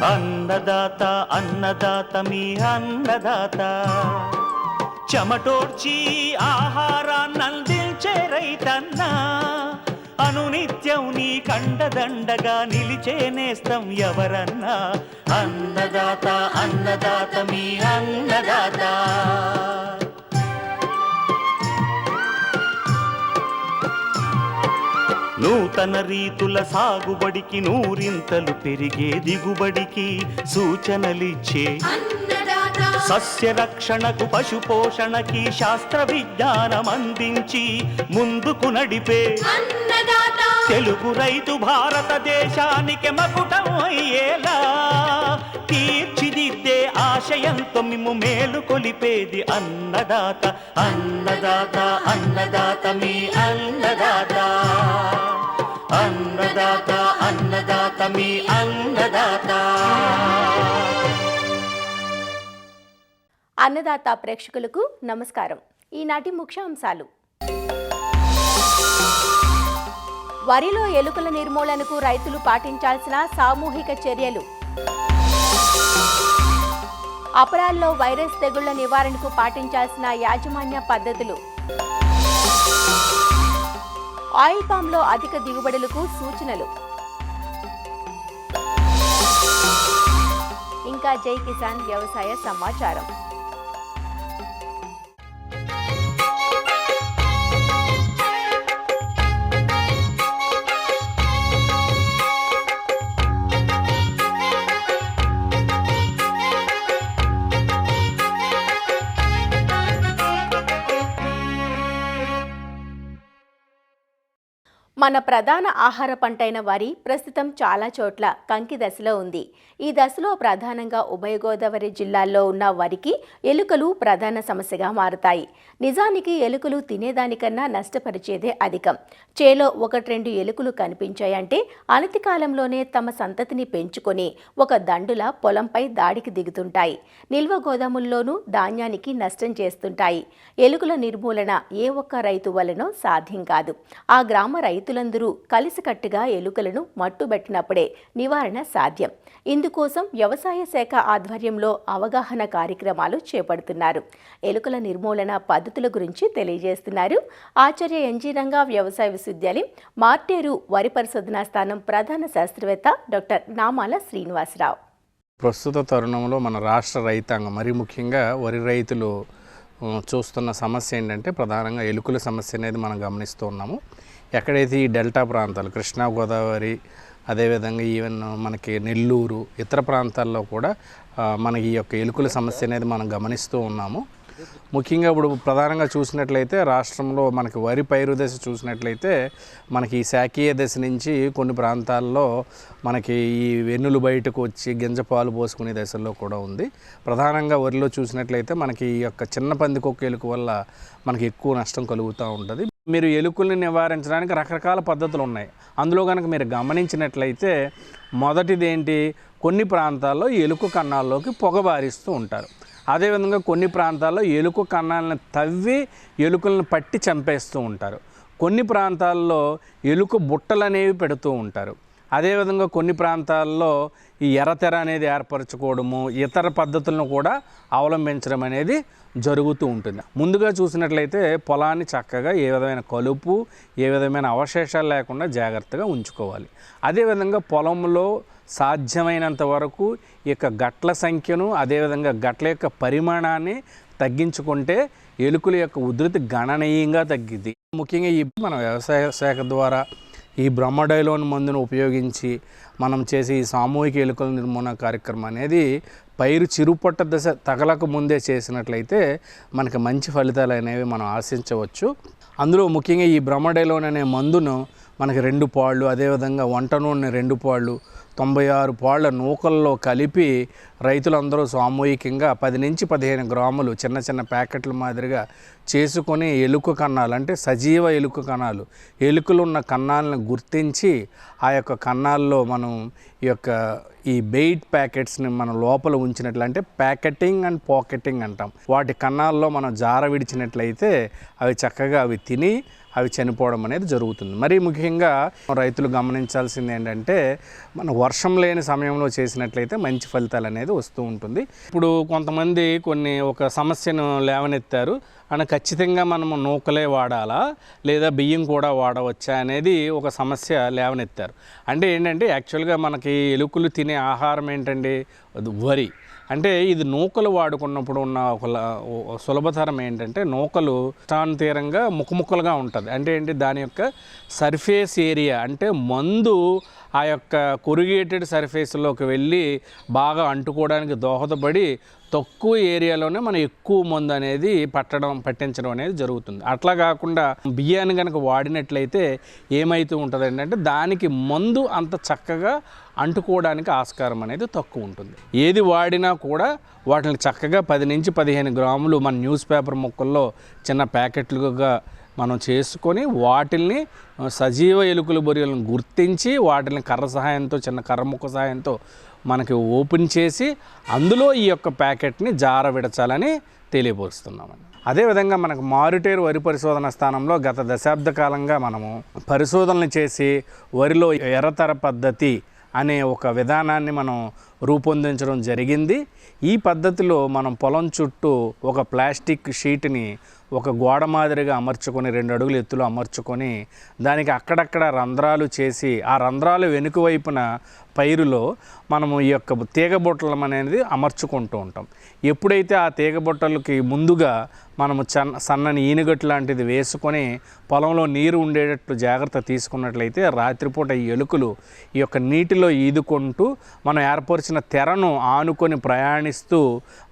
అన్నదాత అన్నదాత మీ అన్నదాత చెమటోడ్చి ఆహారాన్నందించే రైతన్నా అనునిత్యం నీ కండదండగా నిలిచే నేస్తం ఎవరన్నా అన్నదాత అన్నదాత మీ అన్నదాత నూతన రీతుల సాగుబడికి నూరింతలు పెరిగే దిగుబడికి సూచనలిచ్చే సస్య రక్షణకు పశు పోషణకి శాస్త్ర విజ్ఞానం అందించి ముందుకు నడిపే తెలుగు రైతు భారతదేశానికి మకుటం అయ్యేలా తీర్చిదిద్దే ఆశయంతో మిమ్ము మేలు కొలిపేది అన్నదాత అన్నదాత అన్నదాత మీ అన్నదాత అన్నదాత అన్నదాత మీ అన్నదాత. అన్నదాత ప్రేక్షకులకు నమస్కారం. ఈనాటి ముఖ్యాంశాలు: వరిలో ఎలుకల నిర్మూలనకు రైతులు పాటించాల్సిన సామూహిక చర్యలు, అపరాల్లో వైరస్ తెగుళ్ల నివారణకు పాటించాల్సిన యాజమాన్య పద్ధతులు, ఆయిల్ పామ్లో అధిక దిగుబడులకు సూచనలు, ఇంకా జై కిసాన్ వ్యవసాయ సమాచారం. మన ప్రధాన ఆహార పంటైన వరి ప్రస్తుతం చాలా చోట్ల కంకి దశలో ఉంది. ఈ దశలో ప్రధానంగా ఉభయ గోదావరి జిల్లాల్లో ఉన్న వరికి ఎలుకలు ప్రధాన సమస్యగా మారుతాయి. నిజానికి ఎలుకలు తినేదానికన్నా నష్టపరిచేదే అధికం. చేలో 1-2 ఎలుకలు కనిపించాయంటే అనతి కాలంలోనే తమ సంతతిని పెంచుకొని ఒక దండులా పొలంపై దాడికి దిగుతుంటాయి. నిల్వ గోదాముల్లోనూ ధాన్యానికి నష్టం చేస్తుంటాయి. ఎలుకల నిర్మూలన ఏ ఒక్క రైతు వలనో సాధ్యం కాదు. ఆ గ్రామ రైతులందరూ కలిసికట్టుగా ఎలుకలను మట్టుబెట్టినప్పుడే నివారణ సాధ్యం. ఇందుకోసం వ్యవసాయ శాఖ ఆధ్వర్యంలో అవగాహన కార్యక్రమాలు చేపడుతున్నారు. ఎలుకల నిర్మూలన పద్ధతుల గురించి తెలియజేస్తున్నారు ఆచార్య ఎన్జీ రంగా వ్యవసాయ విశ్వవిద్యాలయం మార్టేరు వరి పరిశోధనా స్థానం ప్రధాన శాస్త్రవేత్త డాక్టర్ నామాల శ్రీనివాసరావు. ప్రస్తుత తరుణంలో మన రాష్ట్ర రైతాంగం, మరి ముఖ్యంగా వరి రైతులు చూస్తున్న సమస్య ఏంటంటే ప్రధానంగా ఎలుకల సమస్య అనేది మనం గమనిస్తూ ఉన్నాము. ఎక్కడైతే ఈ డెల్టా ప్రాంతాలు, కృష్ణా గోదావరి, అదేవిధంగా ఈవెన్ మనకి నెల్లూరు, ఇతర ప్రాంతాల్లో కూడా మనకి ఈ యొక్క ఎలుకల సమస్య అనేది మనం గమనిస్తూ ఉన్నాము. ముఖ్యంగా ఇప్పుడు ప్రధానంగా చూసినట్లయితే రాష్ట్రంలో మనకి వరి పైరు దశ చూసినట్లయితే మనకి ఈ శాఖీయ దశ నుంచి కొన్ని ప్రాంతాల్లో మనకి ఈ వెన్నులు బయటకు వచ్చి గింజపాలు పోసుకునే దశల్లో కూడా ఉంది. ప్రధానంగా వరిలో చూసినట్లయితే మనకి ఈ యొక్క చిన్న పందికొక్క ఎలుక వల్ల మనకి ఎక్కువ నష్టం కలుగుతూ ఉంటుంది. మీరు ఎలుకల్ని నివారించడానికి రకరకాల పద్ధతులు ఉన్నాయి. అందులో కనుక మీరు గమనించినట్లయితే మొదటిది ఏంటి, కొన్ని ప్రాంతాల్లో ఎలుక కన్నాల్లోకి పొగ బారిస్తూ ఉంటారు. అదేవిధంగా కొన్ని ప్రాంతాల్లో ఎలుక కన్నాలను తవ్వి ఎలుకలను పట్టి చంపేస్తూ ఉంటారు. కొన్ని ప్రాంతాల్లో ఎలుక బుట్టలు అనేవి పెడుతూ ఉంటారు. అదేవిధంగా కొన్ని ప్రాంతాల్లో ఈ ఎర్రతెర అనేది ఏర్పరచుకోవడము, ఇతర పద్ధతులను కూడా అవలంబించడం అనేది జరుగుతూ ఉంటుంది. ముందుగా చూసినట్లయితే పొలాన్ని చక్కగా ఏ విధమైన కలుపు, ఏ విధమైన అవశేషాలు లేకుండా జాగ్రత్తగా ఉంచుకోవాలి. అదేవిధంగా పొలంలో సాధ్యమైనంత వరకు ఈ యొక్క గట్ల సంఖ్యను, అదేవిధంగా గట్ల యొక్క పరిమాణాన్ని తగ్గించుకుంటే ఎలుకల యొక్క ఉధృతి గణనీయంగా తగ్గిద్ది. ముఖ్యంగా ఈ మన వ్యవసాయ శాఖ ద్వారా ఈ బ్రహ్మడైలోన్ మందును ఉపయోగించి మనం చేసే ఈ సామూహిక ఎలుకల నిర్మూలన కార్యక్రమం అనేది పైరు చిరుపట్ట దశ తగలక ముందే చేసినట్లయితే మనకి మంచి ఫలితాలు అనేవి మనం ఆశించవచ్చు. అందులో ముఖ్యంగా ఈ బ్రహ్మడైలోన్ అనే మందును మనకి 2 పాళ్ళు, అదేవిధంగా వంట నూనె 2 పాళ్ళు, 96 పాళ్ళ నూకల్లో కలిపి రైతులందరూ సామూహికంగా 10 నుంచి 15 గ్రాములు చిన్న చిన్న ప్యాకెట్ల మాదిరిగా చేసుకొని ఎలుక కన్నాలు, అంటే సజీవ ఎలుక కన్నాలు, ఎలుకలు ఉన్న కన్నాలను గుర్తించి ఆ యొక్క కన్నాల్లో మనం ఈ బెయిట్ ప్యాకెట్స్ని మనం లోపల ఉంచినట్లు, అంటే ప్యాకెటింగ్ అండ్ పాకెటింగ్ అంటాం. వాటి కన్నాల్లో మనం జార విడిచినట్లయితే అవి చక్కగా అవి తిని అవి చనిపోవడం అనేది జరుగుతుంది. మరి ముఖ్యంగా రైతులు గమనించాల్సింది ఏంటంటే మన వర్షం లేని సమయంలో చేసినట్లయితే మంచి ఫలితాలు అనేది వస్తూ ఉంటుంది. ఇప్పుడు కొంతమంది ఒక సమస్యను లేవనెత్తారు అని ఖచ్చితంగా మనము నూకలే వాడాలా లేదా బియ్యం కూడా వాడవచ్చా అనేది ఒక సమస్య లేవనెత్తారు. అంటే ఏంటంటే యాక్చువల్గా మనకి ఎలుకలు తినే ఆహారం ఏంటండి, వరి. అంటే ఇది నూకలు వాడుకున్నప్పుడు ఉన్న ఒక సులభతరం ఏంటంటే నూకలు ఇష్టానుతీరంగా ముక్కలుగా ఉంటుంది. అంటే ఏంటి, దాని యొక్క సర్ఫేస్ ఏరియా అంటే మందు ఆ యొక్క కొరుగేటెడ్ సర్ఫేస్లోకి వెళ్ళి బాగా అంటుకోవడానికి దోహదపడి తక్కువ ఏరియాలోనే మనం ఎక్కువ మందు అనేది పట్టించడం అనేది జరుగుతుంది. అట్లా కాకుండా బియ్యాన్ని కనుక వాడినట్లయితే ఏమైతూ ఉంటుంది అంటే దానికి మందు అంత చక్కగా అంటుకోవడానికి ఆస్కారం అనేది తక్కువ ఉంటుంది. ఏది వాడినా కూడా వాటిని చక్కగా 10 నుంచి 15 గ్రాములు మన న్యూస్ పేపర్ ముక్కల్లో చిన్న ప్యాకెట్లుగా మనం చేసుకొని వాటిల్ని సజీవ ఎలుకల బొరియలను గుర్తించి వాటిని కర్ర సహాయంతో, చిన్న కర్ర ముక్క సహాయంతో మనకి ఓపెన్ చేసి అందులో ఈ యొక్క ప్యాకెట్ని జార విడచాలని తెలియపరుస్తున్నామని. అదేవిధంగా మనకు మారుటేరు వరి పరిశోధన స్థానంలో గత దశాబ్ద కాలంగా మనము పరిశోధనలు చేసి వరిలో ఎర్రతెర పద్ధతి అనే ఒక విధానాన్ని మనం రూపొందించడం జరిగింది. ఈ పద్ధతిలో మనం పొలం చుట్టూ ఒక ప్లాస్టిక్ షీట్ని ఒక గోడ మాదిరిగా అమర్చుకొని 2 అడుగుల ఎత్తులో అమర్చుకొని దానికి అక్కడక్కడ రంధ్రాలు చేసి ఆ రంధ్రాలు వెనుక వైపున పైరులో మనము ఈ యొక్క తీగబొట్టలం అనేది అమర్చుకుంటూ ఉంటాం. ఎప్పుడైతే ఆ తీగబొట్టలకి ముందుగా మనము సన్నని ఈనుగట్టు లాంటిది వేసుకొని పొలంలో నీరు ఉండేటట్లు జాగ్రత్త తీసుకున్నట్లయితే రాత్రిపూట ఈ ఎలుకలు ఈ యొక్క నీటిలో ఈదుకుంటూ మనం ఏర్పరిచిన తెరను ఆనుకొని ప్రయాణిస్తూ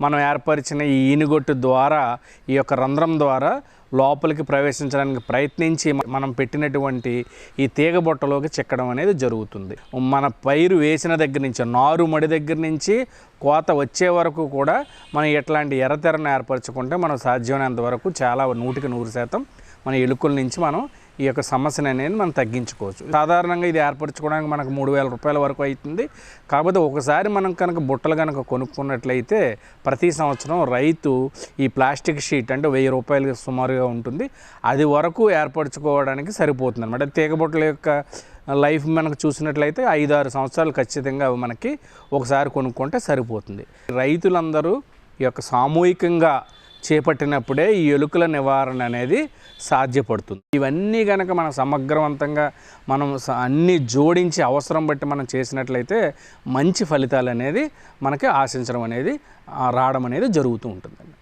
మనం ఏర్పరిచిన ఈ ఈనుగొట్టు ద్వారా ఈ యొక్క రంధ్రం ద్వారా లోపలికి ప్రవేశించడానికి ప్రయత్నించి మనం పెట్టినటువంటి ఈ తీగబొట్టలోకి చిక్కడం అనేది జరుగుతుంది. మన పైరు వేసిన దగ్గర నుంచి, నారు మడి దగ్గర నుంచి కోత వచ్చే వరకు కూడా మనం ఎట్లాంటి ఎర్రతెరను ఏర్పరచుకుంటే మనం సాధ్యమైనంత వరకు చాలా 100% మన ఎలుకల నుంచి మనం ఈ యొక్క సమస్యను అనేది మనం తగ్గించుకోవచ్చు. సాధారణంగా ఇది ఏర్పరచుకోవడానికి మనకు 3,000 రూపాయల వరకు అవుతుంది. కాకపోతే ఒకసారి మనం కనుక బుట్టలు కనుక కొనుక్కున్నట్లయితే ప్రతి సంవత్సరం రైతు ఈ ప్లాస్టిక్ షీట్ అంటే 1,000 రూపాయలు సుమారుగా ఉంటుంది, అది వరకు ఏర్పరచుకోవడానికి సరిపోతుంది అనమాట. తీగబుట్టల యొక్క లైఫ్ మనకు చూసినట్లయితే 5-6 సంవత్సరాలు ఖచ్చితంగా మనకి ఒకసారి కొనుక్కుంటే సరిపోతుంది. రైతులందరూ ఈ యొక్క సామూహికంగా చేపట్టినప్పుడే ఈ ఎలుకల నివారణ అనేది సాధ్యపడుతుంది. ఇవన్నీ కనుక మనం సమగ్రవంతంగా మనం అన్నీ జోడించి అవసరం బట్టి మనం చేసినట్లయితే మంచి ఫలితాలు అనేది మనకి ఆశించడం అనేది రావడం అనేది జరుగుతూ ఉంటుందండి.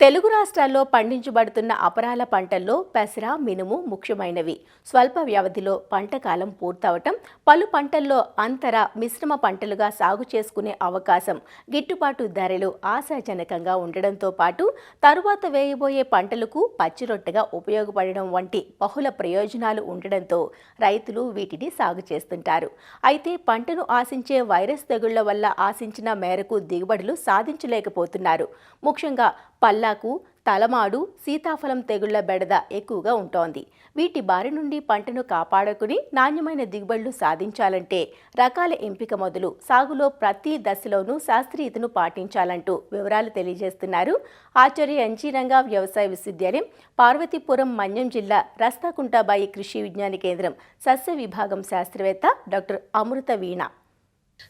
తెలుగు రాష్ట్రాల్లో పండించబడుతున్న అపరాల పంటల్లో పెసర, మినుము ముఖ్యమైనవి. స్వల్ప వ్యవధిలో పంట కాలం పూర్తవటం, పలు పంటల్లో అంతర మిశ్రమ పంటలుగా సాగు చేసుకునే అవకాశం, గిట్టుబాటు ధరలు ఆశాజనకంగా ఉండడంతో పాటు తరువాత వేయబోయే పంటలకు పచ్చిరొట్టెగా ఉపయోగపడడం వంటి బహుళ ప్రయోజనాలు ఉండడంతో రైతులు వీటిని సాగు చేస్తుంటారు. అయితే పంటను ఆశించే వైరస్ తెగుళ్ల వల్ల ఆశించిన మేరకు దిగుబడులు సాధించలేకపోతున్నారు. ముఖ్యంగా పల్లాకు, తలమాడు, సీతాఫలం తెగుళ్ల బెడద ఎక్కువగా ఉంటోంది. వీటి బారి నుండి పంటను కాపాడుకుని నాణ్యమైన దిగుబడులు సాధించాలంటే రకాల ఎంపిక మొదలు సాగులో ప్రతి దశలోనూ శాస్త్రీయతను పాటించాలంటూ వివరాలు తెలియజేస్తున్నారు ఆచార్య ఎన్జీ రంగా వ్యవసాయ విశ్వవిద్యాలయం, పార్వతీపురం, మన్యం జిల్లా రస్తాకుంటాబాయి కృషి విజ్ఞాన కేంద్రం సస్య విభాగం శాస్త్రవేత్త డాక్టర్ అమృత వీణ.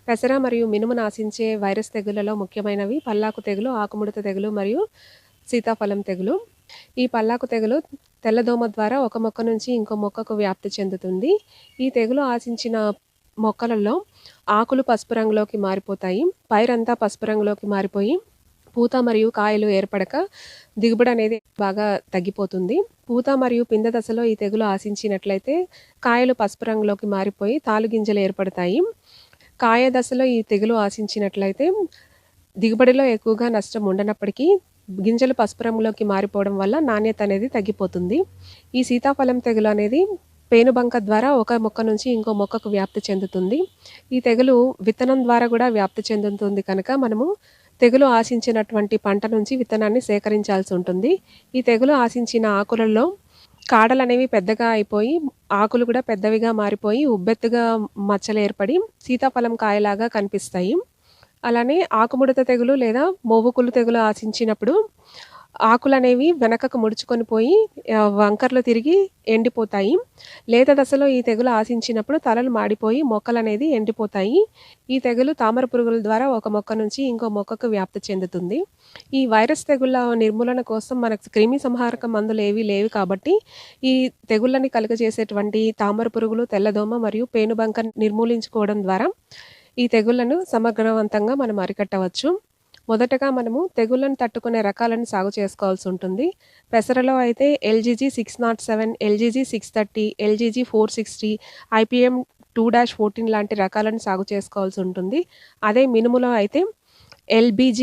పెసర మరియు మినుమును ఆశించే వైరస్ తెగుళ్లలో ముఖ్యమైనవి పల్లాకు తెగులు, ఆకుముడత తెగులు మరియు సీతాఫలం తెగులు. ఈ పల్లాకు తెగులు తెల్లదోమ ద్వారా ఒక మొక్క నుంచి ఇంకో మొక్కకు వ్యాప్తి చెందుతుంది. ఈ తెగులు ఆశించిన మొక్కలలో ఆకులు పసుపు రంగులోకి మారిపోతాయి, పైరంతా పసుపు రంగులోకి మారిపోయి పూత మరియు కాయలు ఏర్పడక దిగుబడి అనేది బాగా తగ్గిపోతుంది. పూత మరియు పిందె దశలో ఈ తెగులు ఆశించినట్లయితే కాయలు పసుపు రంగులోకి మారిపోయి తాలు గింజలు ఏర్పడతాయి. కాయ దశలో ఈ తెగులు ఆశించినట్లయితే దిగుబడిలో ఎక్కువగా నష్టం ఉండనప్పటికీ గింజలు పసుపు రంగులోకి మారిపోవడం వల్ల నాణ్యత అనేది తగ్గిపోతుంది. ఈ సీతాఫలం తెగులు అనేది పేనుబంక ద్వారా ఒక మొక్క నుంచి ఇంకో మొక్కకు వ్యాప్తి చెందుతుంది. ఈ తెగులు విత్తనం ద్వారా కూడా వ్యాప్తి చెందుతుంది కనుక మనము తెగులు ఆశించినటువంటి పంట నుంచి విత్తనాన్ని సేకరించాల్సి ఉంటుంది. ఈ తెగులు ఆశించిన ఆకులలో కాడలు అనేవి పెద్దగా అయిపోయి ఆకులు కూడా పెద్దవిగా మారిపోయి ఉబ్బెత్తుగా మచ్చలు ఏర్పడి సీతాఫలం కాయలాగా కనిపిస్తాయి. అలానే ఆకుముడత తెగులు లేదా మోవుకుళ్ళు తెగులు ఆశించినప్పుడు ఆకులనేవి వెనకకు ముడుచుకొని పోయి వంకర్లు తిరిగి ఎండిపోతాయి. లేత దశలో ఈ తెగులు ఆశించినప్పుడు తలలు మాడిపోయి మొక్కలనేది ఎండిపోతాయి. ఈ తెగులు తామర పురుగుల ద్వారా ఒక మొక్క నుంచి ఇంకో మొక్కకు వ్యాప్తి చెందుతుంది. ఈ వైరస్ తెగుళ్ళ నిర్మూలన కోసం మనకు క్రిమి సంహారక మందులు ఏవి లేవు కాబట్టి ఈ తెగుళ్ళని కలుగజేసేటువంటి తామర పురుగులు, తెల్లదోమ మరియు పేనుబంక నిర్మూలించుకోవడం ద్వారా ఈ తెగుళ్లను సమగ్రవంతంగా మనం అరికట్టవచ్చు. మొదటగా మనము తెగుళ్లను తట్టుకునే రకాలను సాగు చేసుకోవాల్సి ఉంటుంది. పెసరలో అయితే LGG 607, LGG 630, LGG 460, IPM 2-14 లాంటి రకాలను సాగు చేసుకోవాల్సి ఉంటుంది. అదే మినుములో అయితే LBG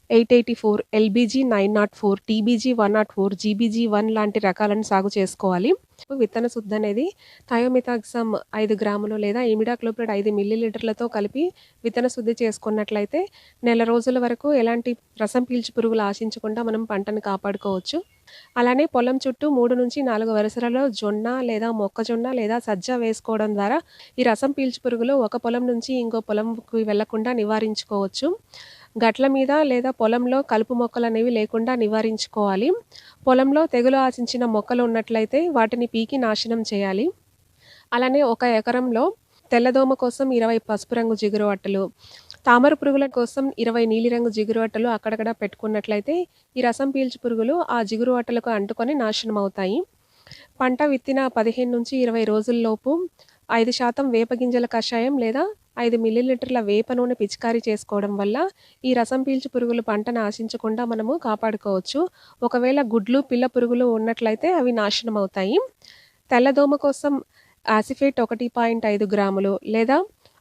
884, LBG 904, TBG 104, GBG 1 లాంటి రకాలను సాగు చేసుకోవాలి. విత్తన శుద్ధి అనేది థయోమిథాక్సమ్ 5 గ్రాములు లేదా ఇమిడాక్లోప్రిడ్ 5 మిల్లీలీటర్లతో కలిపి విత్తన శుద్ధి చేసుకున్నట్లయితే నెల రోజుల వరకు ఎలాంటి రసం పీల్చి పురుగులు ఆశించకుండా మనం పంటను కాపాడుకోవచ్చు. అలానే పొలం చుట్టూ 3 నుంచి 4 వరుసలలో జొన్న లేదా మొక్కజొన్న లేదా సజ్జ వేసుకోవడం ద్వారా ఈ రసం పీల్చి పురుగులు ఒక పొలం నుంచి ఇంకో పొలంకి వెళ్లకుండా నివారించుకోవచ్చు. గట్ల మీద లేదా పొలంలో కలుపు మొక్కలు అనేవి లేకుండా నివారించుకోవాలి. పొలంలో తెగులు ఆశించిన మొక్కలు ఉన్నట్లయితే వాటిని పీకి నాశనం చేయాలి. అలానే 1 ఎకరంలో తెల్లదోమ కోసం 20 పసుపు రంగు జిగురు అట్టలు, తామర పురుగుల కోసం 20 నీలిరంగు జిగురు అట్టలు అక్కడక్కడ పెట్టుకున్నట్లయితే ఈ రసం పీల్చి పురుగులు ఆ జిగురు అట్టలకు అంటుకొని నాశనం అవుతాయి. పంట విత్తిన 15 నుంచి 20 రోజుల్లోపు 5% వేపగింజల కషాయం లేదా 5 మిల్లీలీటర్ల వేప నూనె పిచికారీ చేసుకోవడం వల్ల ఈ రసం పీల్చి పురుగులు పంటను ఆశించకుండా మనము కాపాడుకోవచ్చు. ఒకవేళ గుడ్లు, పిల్ల పురుగులు ఉన్నట్లయితే అవి నాశనం అవుతాయి. తెల్లదోమ కోసం యాసిఫేట్ 1.5 గ్రాములు లేదా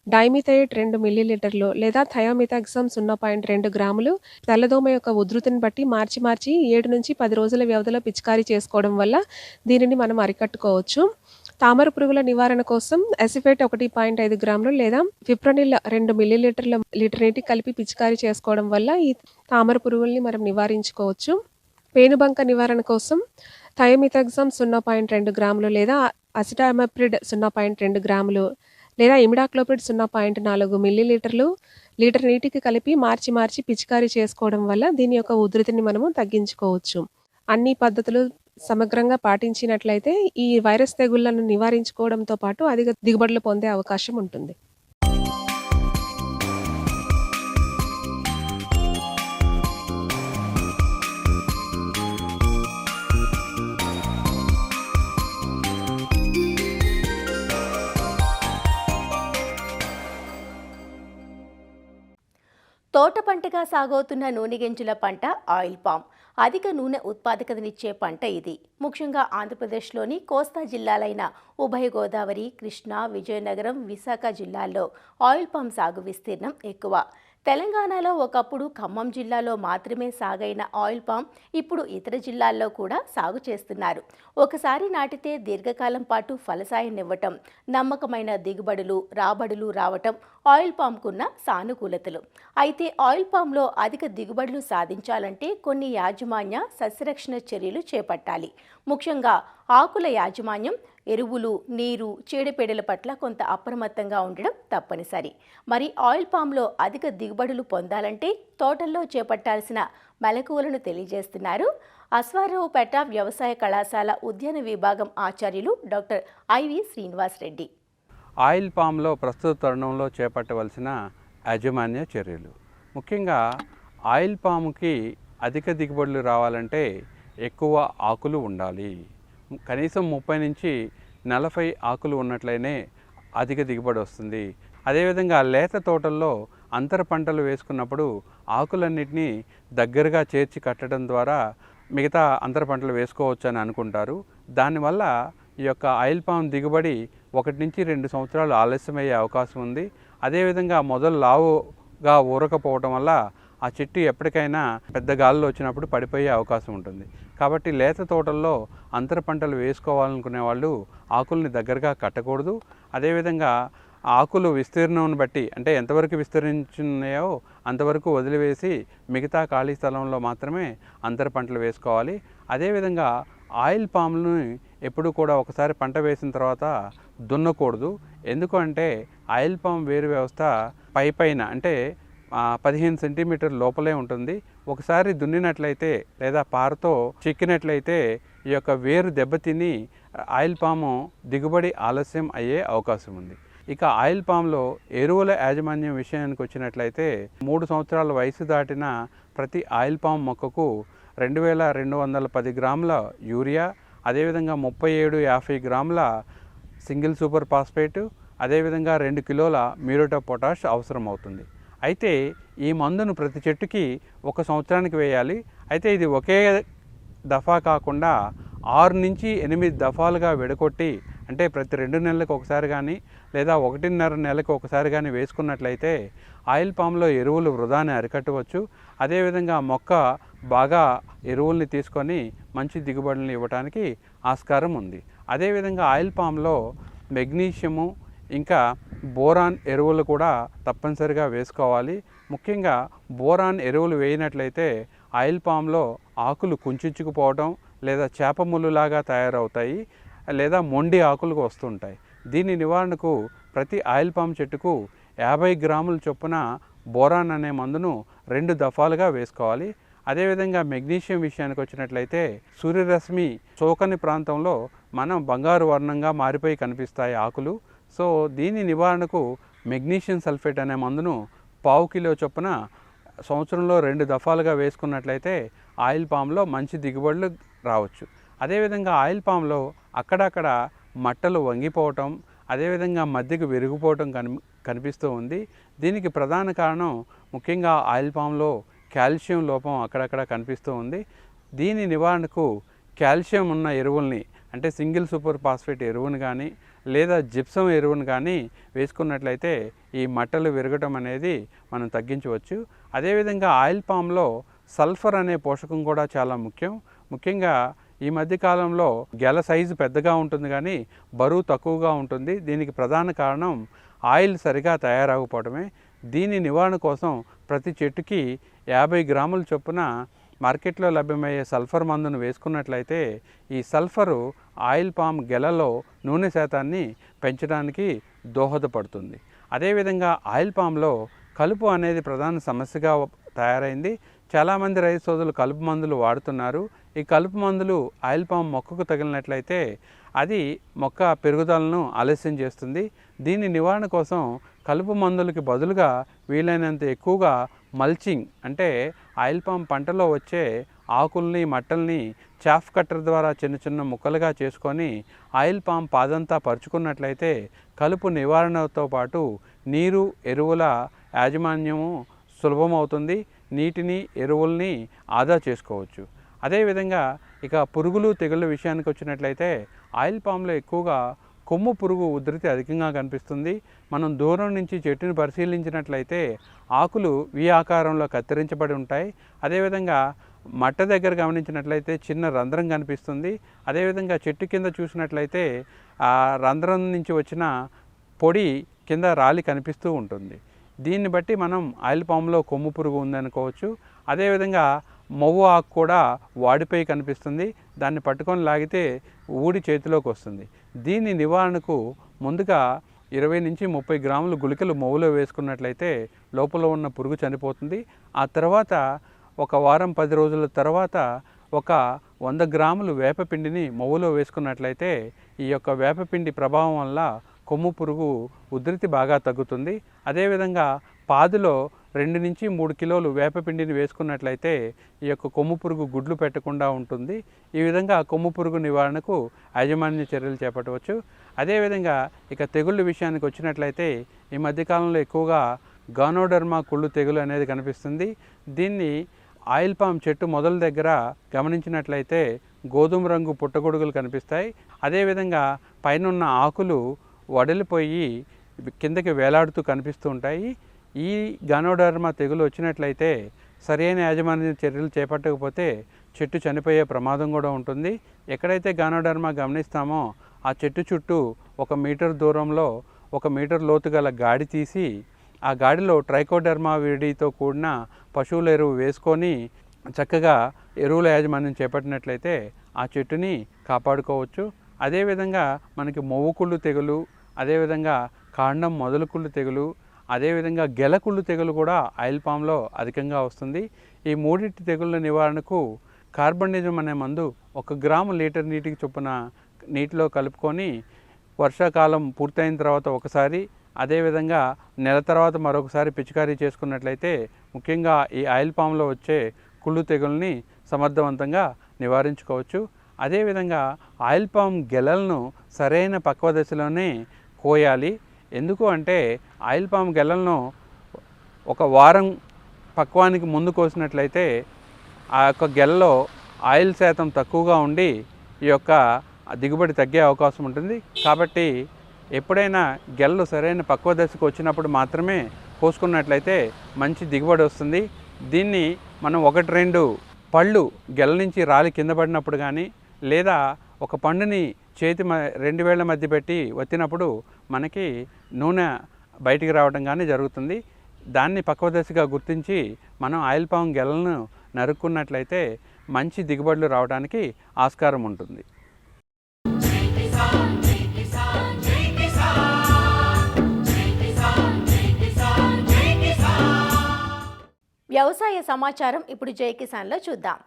డైమిథయేట్ 2 మిల్లీలీటర్లు లేదా థయోమిథాక్సమ్ 0.2 గ్రాములు తెల్లదోమ యొక్క ఉధృతిని బట్టి మార్చి 7 నుంచి 10 రోజుల వ్యవధిలో పిచికారీ చేసుకోవడం వల్ల దీనిని మనం అరికట్టుకోవచ్చు. తామర పురుగుల నివారణ కోసం యాసిఫేట్ 1.5 గ్రాములు లేదా ఫిప్రోనిల్ 2 మిల్లీలీటర్ల లీటర్ నీటికి కలిపి పిచికారీ చేసుకోవడం వల్ల ఈ తామర పురుగుల్ని మనం నివారించుకోవచ్చు. పేనుబంక నివారణ కోసం థయోమిథాక్సమ్ 0.2 గ్రాములు లేదా అసిటామిప్రిడ్ 0.2 గ్రాములు లేదా ఇమిడాక్లోప్రిడ్ 0.4 మిల్లీలీటర్లు లీటర్ నీటికి కలిపి మార్చి పిచికారీ చేసుకోవడం వల్ల దీని యొక్క ఉధృతిని మనము తగ్గించుకోవచ్చు. అన్ని పద్ధతులు సమగ్రంగా పాటించినట్లయితే ఈ వైరస్ తెగుళ్లను నివారించుకోవడంతో పాటు అధిక దిగుబడులు పొందే అవకాశం ఉంటుంది. తోట పంటగా సాగవుతున్న నూనె గింజల పంట ఆయిల్ పామ్. అధిక నూనె ఉత్పాదకతనిచ్చే పంట ఇది. ముఖ్యంగా ఆంధ్రప్రదేశ్లోని కోస్తా జిల్లాలైన ఉభయ గోదావరి, కృష్ణా, విజయనగరం, విశాఖ జిల్లాల్లో ఆయిల్ పామ్ సాగు విస్తీర్ణం ఎక్కువ. తెలంగాణలో ఒకప్పుడు ఖమ్మం జిల్లాలో మాత్రమే సాగైన ఆయిల్ పామ్ ఇప్పుడు ఇతర జిల్లాల్లో కూడా సాగు చేస్తున్నారు. ఒకసారి నాటితే దీర్ఘకాలం పాటు ఫలసాయాన్నివ్వటం, నమ్మకమైన దిగుబడులు, రాబడులు రావటం ఆయిల్ పామ్కున్న సానుకూలతలు. అయితే ఆయిల్ పామ్లో అధిక దిగుబడులు సాధించాలంటే కొన్ని యాజమాన్య సస్యరక్షణ చర్యలు చేపట్టాలి. ముఖ్యంగా ఆకుల యాజమాన్యం, ఎరువులు, నీరు, చీడపీడల పట్ల కొంత అప్రమత్తంగా ఉండడం తప్పనిసరి. మరి ఆయిల్ పామ్లో అధిక దిగుబడులు పొందాలంటే తోటల్లో చేపట్టాల్సిన మెలకువలను తెలియజేస్తున్నారు అశ్వారావుపేట వ్యవసాయ కళాశాల ఉద్యాన విభాగం ఆచార్యులు doctor IV Srinivas Reddy. Oil పామ్లో ప్రస్తుత తరుణంలో చేపట్టవలసిన యాజమాన్య చర్యలు. ముఖ్యంగా ఆయిల్ పాముకి అధిక దిగుబడులు రావాలంటే ఎక్కువ ఆకులు ఉండాలి. కనీసం 30 నుంచి 40 ఆకులు ఉన్నట్లయినే అధిక దిగుబడి వస్తుంది. అదేవిధంగా లేత తోటల్లో అంతర పంటలు వేసుకున్నప్పుడు ఆకులన్నిటినీ దగ్గరగా చేర్చి కట్టడం ద్వారా మిగతా అంతర పంటలు వేసుకోవచ్చు అని అనుకుంటారు. దానివల్ల ఈ యొక్క ఆయిల్ పామ్ దిగుబడి 1 నుంచి 2 సంవత్సరాలు ఆలస్యమయ్యే అవకాశం ఉంది. అదేవిధంగా మొదలు లావుగా ఊరకపోవడం వల్ల ఆ చెట్టు ఎప్పటికైనా పెద్ద గాలులు వచ్చినప్పుడు పడిపోయే అవకాశం ఉంటుంది. కాబట్టి లేత తోటల్లో అంతర పంటలు వేసుకోవాలనుకునే వాళ్ళు ఆకుల్ని దగ్గరగా కట్టకూడదు. అదేవిధంగా ఆకులు విస్తీర్ణం బట్టి, అంటే ఎంతవరకు విస్తరించున్నాయో అంతవరకు వదిలివేసి మిగతా ఖాళీ స్థలంలో మాత్రమే అంతర పంటలు వేసుకోవాలి. అదేవిధంగా ఆయిల్ పామ్ని ఎప్పుడు కూడా ఒకసారి పంట వేసిన తర్వాత దున్నకూడదు. ఎందుకు అంటే ఆయిల్ పామ్ వేరు వ్యవస్థ పైన అంటే 15 సెంటీమీటర్ లోపలే ఉంటుంది. ఒకసారి దున్నినట్లయితే లేదా పారతో చిక్కినట్లయితే ఈ యొక్క వేరు దెబ్బతిని ఆయిల్ పాము దిగుబడి ఆలస్యం అయ్యే అవకాశం ఉంది. ఇక ఆయిల్ పామ్లో ఎరువుల యాజమాన్యం విషయానికి వచ్చినట్లయితే 3 సంవత్సరాల వయసు దాటిన ప్రతి ఆయిల్ పామ్ మొక్కకు 2210 గ్రాముల యూరియా, అదేవిధంగా 37-50 గ్రాముల సింగిల్ సూపర్ ఫాస్ఫేట్, అదేవిధంగా 2 కిలోల మ్యూరేట్ ఆఫ్ పొటాష్ అవసరం అవుతుంది. అయితే ఈ మందును ప్రతి చెట్టుకి 1 సంవత్సరానికి వేయాలి. అయితే ఇది ఒకే దఫా కాకుండా 6 నుంచి 8 దఫాలుగా విడగొట్టి, అంటే ప్రతి 2 నెలలకు ఒకసారి కానీ లేదా 1.5 నెలలకు ఒకసారి కానీ వేసుకున్నట్లయితే ఆయిల్ పామ్లో ఎరువులు వృధాని అరికట్టవచ్చు. అదేవిధంగా మొక్క బాగా ఎరువుల్ని తీసుకొని మంచి దిగుబడులను ఇవ్వడానికి ఆస్కారం ఉంది. అదేవిధంగా ఆయిల్ పామ్లో మెగ్నీషియము ఇంకా బోరాన్ ఎరువులు కూడా తప్పనిసరిగా వేసుకోవాలి. ముఖ్యంగా బోరాన్ ఎరువులు వేయినట్లయితే ఆయిల్ పామ్లో ఆకులు కుంచుకుపోవడం లేదా చేప ముళ్ళులాగా తయారవుతాయి, లేదా మొండి ఆకులు వస్తుంటాయి. దీని నివారణకు ప్రతి ఆయిల్ పామ్ చెట్టుకు 50 గ్రాముల చొప్పున బోరాన్ అనే మందును 2 దఫాలుగా వేసుకోవాలి. అదేవిధంగా మెగ్నీషియం విషయానికి వచ్చినట్లయితే సూర్యరశ్మి సోకని ప్రాంతంలో మనం బంగారు వర్ణంగా మారిపోయి కనిపిస్తాయి ఆకులు. సో దీని నివారణకు మెగ్నీషియం సల్ఫేట్ అనే మందును 1/4 కిలో చొప్పున సంవత్సరంలో 2 దఫాలుగా వేసుకున్నట్లయితే ఆయిల్ పామ్లో మంచి దిగుబడులు రావచ్చు. అదేవిధంగా ఆయిల్ పామ్లో అక్కడక్కడ మట్టలు వంగిపోవటం, అదేవిధంగా మధ్యకు విరిగిపోవటం కనిపిస్తూ ఉంది. దీనికి ప్రధాన కారణం ముఖ్యంగా ఆయిల్ పామ్లో కాల్షియం లోపం అక్కడక్కడ కనిపిస్తూ ఉంది. దీని నివారణకు కాల్షియం ఉన్న ఎరువుల్ని అంటే సింగిల్ సూపర్ ఫాస్ఫేట్ ఎరువును కానీ లేదా జిప్సం ఎరువును కానీ వేసుకున్నట్లయితే ఈ మట్టలు విరగటం అనేది మనం తగ్గించవచ్చు. అదేవిధంగా ఆయిల్ పామ్లో సల్ఫర్ అనే పోషకం కూడా చాలా ముఖ్యంగా ఈ మధ్యకాలంలో గెల సైజు పెద్దగా ఉంటుంది కానీ బరువు తక్కువగా ఉంటుంది. దీనికి ప్రధాన కారణం ఆయిల్ సరిగా తయారవకపోవడమే. దీని నివారణ కోసం ప్రతి చెట్టుకి 50 గ్రాముల చొప్పున మార్కెట్లో లభ్యమయ్యే సల్ఫర్ మందును వేసుకున్నట్లయితే ఈ సల్ఫరు ఆయిల్ పామ్ గెలలో నూనె శాతాన్ని పెంచడానికి దోహదపడుతుంది. అదేవిధంగా ఆయిల్ పామ్లో కలుపు అనేది ప్రధాన సమస్యగా తయారైంది. చాలామంది రైతు సోదరులు కలుపు మందులు వాడుతున్నారు. ఈ కలుపు మందులు ఆయిల్ పామ్ మొక్కకు తగిలినట్లయితే అది మొక్క పెరుగుదలను ఆలస్యం చేస్తుంది. దీని నివారణ కోసం కలుపు మందులకి బదులుగా వీలైనంత ఎక్కువగా మల్చింగ్ అంటే ఆయిల్ పామ్ పంటలో వచ్చే ఆకుల్ని మట్టల్ని చాఫ్ కట్టర్ ద్వారా చిన్న చిన్న ముక్కలుగా చేసుకొని ఆయిల్ పామ్ పాదంతా పరుచుకున్నట్లయితే కలుపు నివారణతో పాటు నీరు ఎరువుల యాజమాన్యము సులభమవుతుంది. నీటిని ఎరువుల్ని ఆదా చేసుకోవచ్చు. అదేవిధంగా ఇక పురుగులు తెగుళ్ళ విషయానికి వచ్చినట్లయితే ఆయిల్ పామ్లో ఎక్కువగా కొమ్ము పురుగు ఉధృతి అధికంగా కనిపిస్తుంది. మనం దూరం నుంచి చెట్టుని పరిశీలించినట్లయితే ఆకులు వి ఆకారంలో కత్తిరించబడి ఉంటాయి. అదేవిధంగా మట్ట దగ్గర గమనించినట్లయితే చిన్న రంధ్రం కనిపిస్తుంది. అదేవిధంగా చెట్టు కింద చూసినట్లయితే ఆ రంధ్రం నుంచి వచ్చిన పొడి కింద రాలి కనిపిస్తూ ఉంటుంది. దీన్ని బట్టి మనం ఆయిల్ పామ్లో కొమ్ము పురుగు ఉందనుకోవచ్చు. అదేవిధంగా మొవ్వు ఆకు కూడా వాడిపోయి కనిపిస్తుంది. దాన్ని పట్టుకొని లాగితే ఊడి చేతిలోకి వస్తుంది. దీని నివారణకు ముందుగా 20 నుంచి 30 గ్రాముల గుళికలు మొవ్వులో వేసుకున్నట్లయితే లోపల ఉన్న పురుగు చనిపోతుంది. ఆ తర్వాత ఒక వారం 10 రోజుల తర్వాత ఒక 100 గ్రాములు వేపపిండిని మొవ్వులో వేసుకున్నట్లయితే ఈ యొక్క వేపపిండి ప్రభావం వల్ల కొమ్ము పురుగు ఉధృతి బాగా తగ్గుతుంది. అదేవిధంగా పాదులో 2 నుంచి 3 కిలోలు వేపపిండిని వేసుకున్నట్లయితే ఈ యొక్క కొమ్ము పురుగు గుడ్లు పెట్టకుండా ఉంటుంది. ఈ విధంగా కొమ్ము పురుగు నివారణకు యాజమాన్య చర్యలు చేపట్టవచ్చు. అదేవిధంగా ఇక తెగుళ్ళ విషయానికి వచ్చినట్లయితే ఈ మధ్యకాలంలో ఎక్కువగా గానోడర్మా కుళ్ళు తెగులు అనేది కనిపిస్తుంది. దీన్ని ఆయిల్ పామ్ చెట్టు మొదల దగ్గర గమనించినట్లయితే గోధుమ రంగు పుట్టగొడుగులు కనిపిస్తాయి. అదేవిధంగా పైనున్న ఆకులు వడలిపోయి కిందకి వేలాడుతూ కనిపిస్తూ ఉంటాయి. ఈ గానోడర్మా తెగులు వచ్చినట్లయితే సరైన యాజమాన్య చర్యలు చేపట్టకపోతే చెట్టు చనిపోయే ప్రమాదం కూడా ఉంటుంది. ఎక్కడైతే గానోడర్మా గమనిస్తామో ఆ చెట్టు చుట్టూ 1 మీటర్ దూరంలో 1 మీటర్ లోతు గల గాడి తీసి ఆ గాడిలో ట్రైకోడర్మా విరిడితో కూడిన పశువుల ఎరువు వేసుకొని చక్కగా ఎరువుల యాజమాన్యం చేపట్టినట్లయితే ఆ చెట్టుని కాపాడుకోవచ్చు. అదేవిధంగా మనకి మొవ్వుకుళ్ళు తెగులు, అదేవిధంగా కాండం మొదలుకుళ్ళు తెగులు, అదేవిధంగా గెలకుళ్ళు తెగులు కూడా ఆయిల్ పామ్లో అధికంగా వస్తుంది. ఈ మూడింటి తెగుళ్ళ నివారణకు కార్బనిజం అనే మందు 1 గ్రాము లీటర్ నీటికి చొప్పున నీటిలో కలుపుకొని వర్షాకాలం పూర్తయిన తర్వాత ఒకసారి, అదేవిధంగా నెల తర్వాత మరొకసారి పిచికారీ చేసుకున్నట్లయితే ముఖ్యంగా ఈ ఆయిల్ పామ్లో వచ్చే కుళ్ళు తెగుల్ని సమర్థవంతంగా నివారించుకోవచ్చు. అదేవిధంగా ఆయిల్ పామ్ గెలలను సరైన పక్వ దశలోనే కోయాలి. ఎందుకు అంటే ఆయిల్ పామ్ గెలలను 1 వారం పక్వానికి ముందు కోసినట్లయితే ఆ యొక్క గెలలో ఆయిల్ శాతం తక్కువగా ఉండి ఈ యొక్క దిగుబడి తగ్గే అవకాశం ఉంటుంది. కాబట్టి ఎప్పుడైనా గెలలు సరైన పక్వ దశకు వచ్చినప్పుడు మాత్రమే కోసుకున్నట్లయితే మంచి దిగుబడి వస్తుంది. దీన్ని మనం 1-2 పళ్ళు గెల నుంచి రాలి కింద పడినప్పుడు కానీ, లేదా ఒక పండుని చేతి 2 వేళ్ల మధ్య పెట్టి వత్తినప్పుడు మనకి నూనె బయటికి రావడం కానీ జరుగుతుంది. దాన్ని పక్వ దశగా గుర్తించి మనం ఆయిల్ పామ్ గెలలను నరుక్కున్నట్లయితే మంచి దిగుబడులు రావడానికి ఆస్కారం ఉంటుంది. వ్యవసాయ సమాచారం ఇప్పుడు జై కిసాన్లో చూద్దాం.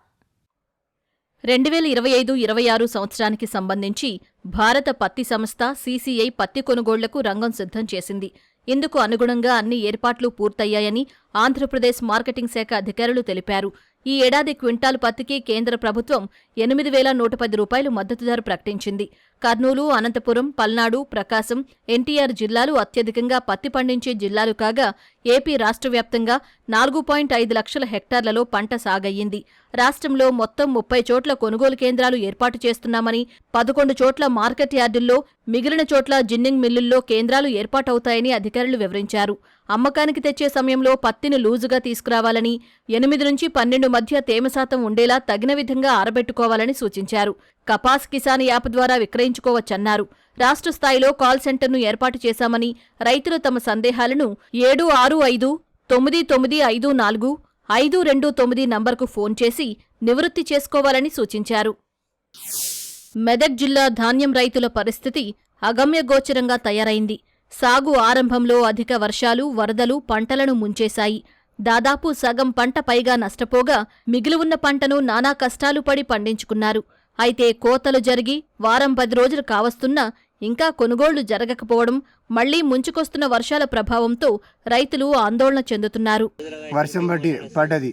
2025-26 సంవత్సరానికి సంబంధించి భారత పత్తి సంస్థ CCI పత్తి కొనుగోళ్లకు రంగం సిద్ధం చేసింది. ఇందుకు అనుగుణంగా అన్ని ఏర్పాట్లు పూర్తయ్యాయని ఆంధ్రప్రదేశ్ మార్కెటింగ్ శాఖ అధికారులు తెలిపారు. ఈ ఏడాది క్వింటాలు పత్తికి కేంద్ర ప్రభుత్వం 8,110 రూపాయలు మద్దతు ధర ప్రకటించింది. కర్నూలు, అనంతపురం, పల్నాడు, ప్రకాశం, ఎన్టీఆర్ జిల్లాలు అత్యధికంగా పత్తి పండించే జిల్లాలు కాగా ఏపీ రాష్ట్ర వ్యాప్తంగా 4.5 లక్షల హెక్టార్లలో పంట సాగయ్యింది. రాష్ట్రంలో మొత్తం 30 చోట్ల కొనుగోలు కేంద్రాలు ఏర్పాటు చేస్తున్నామని, 11 చోట్ల మార్కెట్ యార్డుల్లో, మిగిలిన చోట్ల జిన్నింగ్ మిల్లుల్లో కేంద్రాలు ఏర్పాటవుతాయని అధికారులు వివరించారు. అమ్మకానికి తెచ్చే సమయంలో పత్తిని లూజుగా తీసుకురావాలని, 8 నుంచి 12 మధ్య తేమ శాతం ఉండేలా తగిన విధంగా ఆరబెట్టుకోవాలని సూచించారు. కపాస్ కిసాన్ యాప్ ద్వారా విక్రయించుకోవచ్చన్నారు. రాష్ట్ర స్థాయిలో కాల్ సెంటర్ను ఏర్పాటు చేశామని, రైతులు తమ సందేహాలను 765-9954-529 నంబర్కు ఫోన్ చేసి నివృత్తి చేసుకోవాలని సూచించారు. మెదక్ జిల్లా ధాన్యం రైతుల పరిస్థితి అగమ్యగోచరంగా తయారైంది. సాగు ఆరంభంలో అధిక వర్షాలు, వరదలు పంటలను ముంచేశాయి. దాదాపు సగం పంట పైగా నష్టపోగా మిగిలి ఉన్న పంటను నానా కష్టాలు పడి పండించుకున్నారు. అయితే కోతలు జరిగి వారం 10 రోజులు కావస్తున్నా ఇంకా కొనుగోళ్లు జరగకపోవడం, మళ్లీ ముంచుకొస్తున్న వర్షాల ప్రభావంతో రైతులు ఆందోళన చెందుతున్నారు. వర్షం పడ్డది,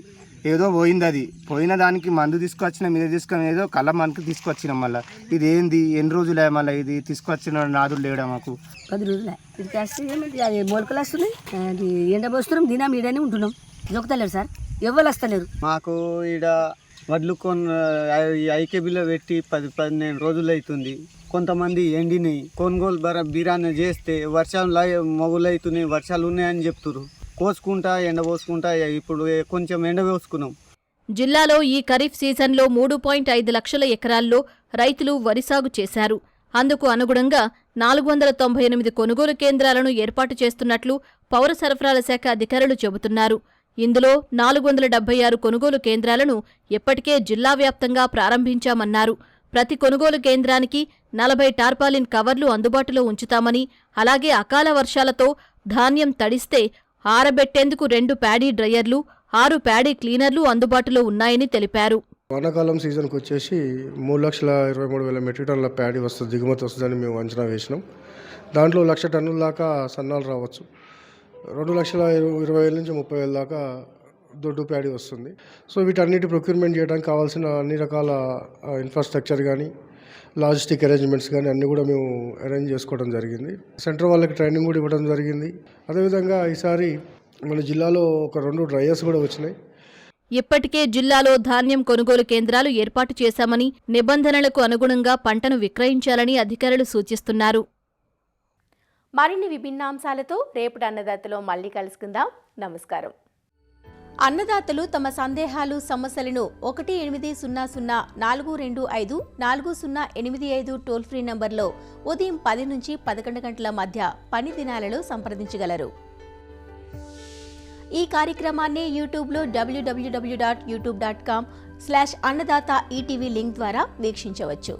ఏదో పోయింది. అది పోయిన దానికి మందు తీసుకొచ్చిన మీద తీసుకొని ఏదో కళ్ళ మనకి తీసుకొచ్చినాం. మళ్ళీ ఇది ఏంది, ఎన్ని రోజులే మళ్ళీ ఇది తీసుకొచ్చిన నాదులు లేడా మాకు 10 రోజులే. ఇది కాస్తే అది మొలకలు వస్తున్నాయి, అది ఎండ పోస్తున్నాం, దినం ఈడనే ఉంటున్నాం. దొక్కుతలేరు సార్, ఎవ్వరు వస్తలేరు. మాకు ఈడ వడ్లు ఐకేబీలో పెట్టి 10-15 రోజులు అవుతుంది. కొంతమంది ఎండిని కొనుగోలు బీరాన్ని చేస్తే వర్షాలు మొగులు అవుతున్నాయి, వర్షాలు ఉన్నాయని చెప్తున్నారు. కోసుకుంటా ఎండ పోసుకుంటా ఇప్పుడు కొంచెం ఎండ పోసుకున్నాం. జిల్లాలో ఈ ఖరీఫ్ సీజన్లో 3.5 లక్షల ఎకరాల్లో రైతులు వరి సాగు చేశారు. అందుకు అనుగుణంగా 498 కొనుగోలు కేంద్రాలను ఏర్పాటు చేస్తున్నట్లు పౌర సరఫరాల శాఖ అధికారులు చెబుతున్నారు. ఇందులో 476 కొనుగోలు కేంద్రాలను ఇప్పటికే జిల్లా వ్యాప్తంగా ప్రారంభించామన్నారు. ప్రతి కొనుగోలు కేంద్రానికి 40 టార్పాలిన్ కవర్లు అందుబాటులో ఉంచుతామని, అలాగే అకాల వర్షాలతో ధాన్యం తడిస్తే ఆరబెట్టేందుకు 2 ప్యాడీ డ్రయర్లు, 6 ప్యాడీ క్లీనర్లు అందుబాటులో ఉన్నాయని తెలిపారు. వానాకాలం సీజన్కి వచ్చేసి 3,23,000 మెట్రిక్ టన్నుల ప్యాడీ వస్తుంది, దిగుమతి వస్తుందని మేము అంచనా వేసినాం. దాంట్లో 1,00,000 టన్నుల దాకా సన్నాలు రావచ్చు, 2,20,000 నుంచి 30,000 దాకా దొడ్డు ప్యాడీ వస్తుంది. సో వీటన్నిటి ప్రొక్యూర్మెంట్ చేయడానికి కావాల్సిన అన్ని రకాల ఇన్ఫ్రాస్ట్రక్చర్ కానీ, లాజిస్టిక్ అరేంజ్మెంట్స్ కానీ అన్నీ కూడా మేము అరేంజ్ చేసుకోవడం జరిగింది. సెంటర్ వాళ్ళకి ట్రైనింగ్ కూడా ఇవ్వడం జరిగింది. అదేవిధంగా ఈసారి మన జిల్లాలో ఒక 2 డ్రైయర్స్ కూడా వచ్చినాయి. ఇప్పటికే జిల్లాలో ధాన్యం కొనుగోలు కేంద్రాలు ఏర్పాటు చేశామని, నిబంధనలకు అనుగుణంగా పంటను విక్రయించాలని అధికారులు సూచిస్తున్నారు. మరిన్ని విభిన్న అంశాలతో రేపటి అన్నదాతలో మళ్ళీ కలుసుకుందాం. నమస్కారం. అన్నదాతలు తమ సందేహాలు, సమస్యలను 1-800-425-4085 టోల్ ఫ్రీ నంబర్లో ఉదయం 10 నుంచి 11 గంటల మధ్య పని దినాలలో సంప్రదించగలరు. ఈ కార్యక్రమాన్ని యూట్యూబ్లో www.youtube.com/అన్నదాత ఈటీవీ లింక్ ద్వారా వీక్షించవచ్చు.